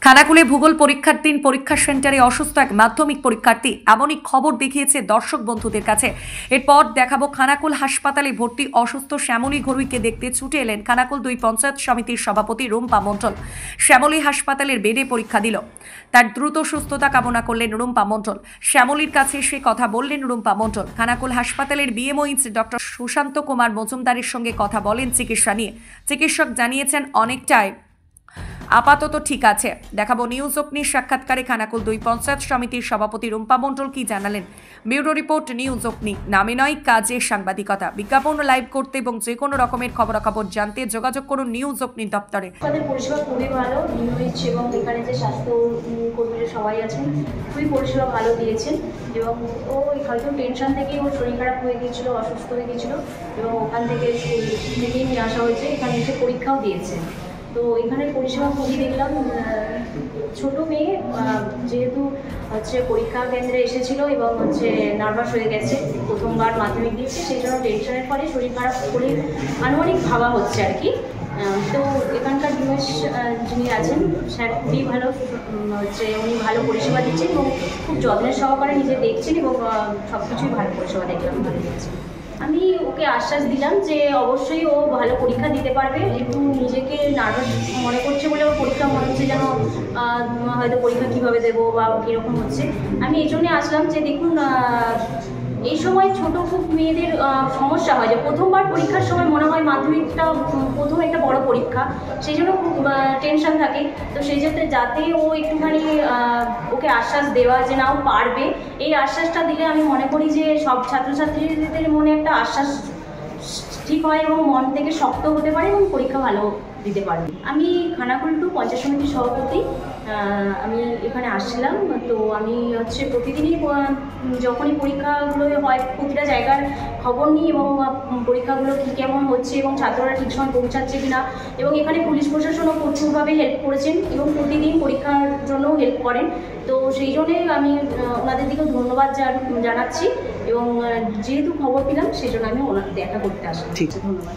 খানাকুলে ভূগোল পরীক্ষার দিন পরীক্ষা সেন্টারে অসুস্থ এক মাধ্যমিক পরীক্ষার্থী এমনই খবর দেখিয়েছে দর্শক বন্ধুদের কাছে। এরপর দেখাবো খানাকুল হাসপাতালে ভর্তি অসুস্থ শ্যামলী ঘরুইকে দেখতে ছুটে এলেন খানাকুল 2 পঞ্চায়েত সমিতির সভাপতি রুম্পা মণ্ডল। শ্যামলী হাসপাতালের বেডে পরীক্ষা দিল, তার দ্রুত সুস্থতা কামনা করলেন রুম্পা মণ্ডল। শ্যামলীর কাছে সে কথা বললেন রুম্পা মণ্ডল। খানাকুল হাসপাতালের বিএমওইচ ডক্টর সুশান্ত কুমার মজুমদারের সঙ্গে কথা বলেন চিকিৎসা নিয়ে। চিকিৎসক জানিয়েছেন অনেকটাই আপাতত ঠিক আছে। দেখাবো নিউজ অগ্নির সাক্ষাৎকারে খানাকুল 2 পঞ্চায়েত সমিতির সভাপতি রুম্পা মণ্ডল কি জানালেন। ব্যুরো রিপোর্ট, নিউজ অগ্নি। নামে নয় কাজে সাংবাদিকতা। বিজ্ঞাপন লাইভ করতে এবং যে কোনো রকমের খবরাখবর জানতে যোগাযোগ করুন নিউজ অগ্নি দপ্তরে। তাদের পরিষেবা খুবই ভালো, নিউজ এবং এখানে যে স্বাস্থ্য কর্মীরা সবাই আছেন খুবই পরিষেবা ভালো দিয়েছেন। এবং ও হয়তো টেনশন থেকে ওর শরীর খারাপ হয়ে গিয়েছিল, অসুস্থ হয়ে গিয়েছিল এবং ওখান থেকে থেকেই নিয়ে আসা হয়েছে। এখানে এসে পরীক্ষাও দিয়েছে। তো এখানে পরিষেবা খুবই দেখলাম। ছোট মেয়ে যেহেতু পরীক্ষা কেন্দ্রে এসেছিল এবং নার্ভাস হয়ে গেছে, প্রথমবার মাধ্যমিক দিচ্ছে, সেই জন্য টেনশনের ফলে শরীর খারাপ করে আনুমানিক ভাবা হচ্ছে আর কি। তো এখানকার ডিএস যিনি আছেন স্যার খুবই ভালো, উনি ভালো পরিষেবা দিচ্ছেন এবং খুব যত্নের সহকারে নিজে দেখছেন এবং সব কিছুই ভালো পরিষেবা দেখলাম, ভালো দিচ্ছেন। আমি ওকে আশ্বাস দিলাম যে অবশ্যই ও ভালো পরীক্ষা দিতে পারবে। একটু নিজেকে নার্ভাস মনে করছে বলে ওর পরীক্ষা মনে হচ্ছে যেন হয়তো পরীক্ষা কীভাবে দেবো বা কীরকম হচ্ছে। আমি এই জন্যে আসলাম যে দেখুন, এই সময় ছোট খুব মেয়েদের সমস্যা হয় যে প্রথমবার পরীক্ষার সময় মনে হয় মাধ্যমিকটা প্রথম একটা বড় পরীক্ষা, সেই জন্য খুব টেনশন থাকে। তো সেই জন্য যাতে ও একটুখানি ওকে আশ্বাস দেওয়া যে না ও পারবে, এই আশ্বাসটা দিলে আমি মনে করি যে সব ছাত্রছাত্রীদের মনে একটা আশ্বাস ঠিক হয় এবং মন থেকে শক্ত হতে পারে এবং পরীক্ষা ভালো দিতে পারবে। আমি খানাকুল 2 পঞ্চায়েত সমিতির সভাপতি। আমি এখানে আসছিলাম। তো আমি প্রতিদিনই যখনই পরীক্ষাগুলো হয় প্রতিটা জায়গার খবর নিই এবং পরীক্ষাগুলো কী কেমন হচ্ছে এবং ছাত্ররা ঠিক সময় পৌঁছাচ্ছে কিনা। এবং এখানে পুলিশ প্রশাসনও প্রচুরভাবে হেল্প করেছেন এবং প্রতিদিন পরীক্ষার জন্য হেল্প করেন। তো সেই জন্যে আমি ওনাদের দিকেও ধন্যবাদ জানাচ্ছি এবং যেহেতু খবর পেলাম সেই জন্য আমি ওনার দেখা করতে আসলাম। ঠিক আছে, ধন্যবাদ।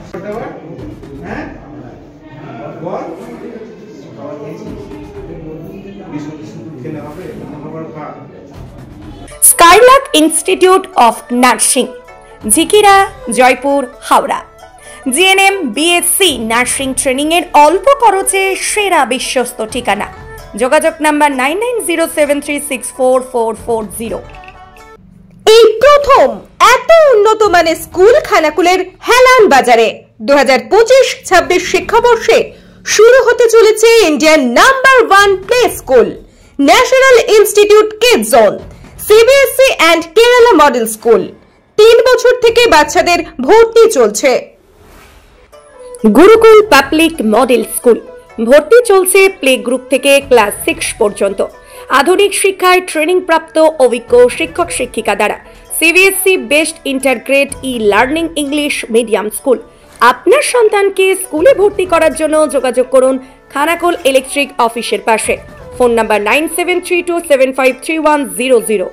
Skylark institute of nursing, Jhikira, Jaipur, Howrah. GNM, BSc nursing training এর অল্প খরচে সেরা বিশ্বস্ত ঠিকানা। যোগাযোগ নাম্বার 9907364440। এই প্রথম এত উন্নত মানের স্কুল খানাকুলের হেলান বাজারে 2025-26 শিক্ষাবর্ষে শুরু হতে চলেছে ইন্ডিয়ার number 1 play school, national institute kids zone, CBSE and Kerala model school. 3 বছর থেকে বাচ্চাদের ভর্তি চলছে। গুরুকুল পাবলিক মডেল স্কুল, ভর্তি চলছে প্লে গ্রুপ থেকে ক্লাস 6 পর্যন্ত। আধুনিক শিক্ষায় ট্রেনিং প্রাপ্ত অভিজ্ঞ শিক্ষক শিক্ষিকা দ্বারা CBSE best ইন্টারগ্রেড learning English medium school. আপনার সন্তানকে স্কুলে ভর্তি করার জন্য যোগাযোগ করুন খানাকুল ইলেকট্রিক অফিসের পাশে। Phone number 9732753100।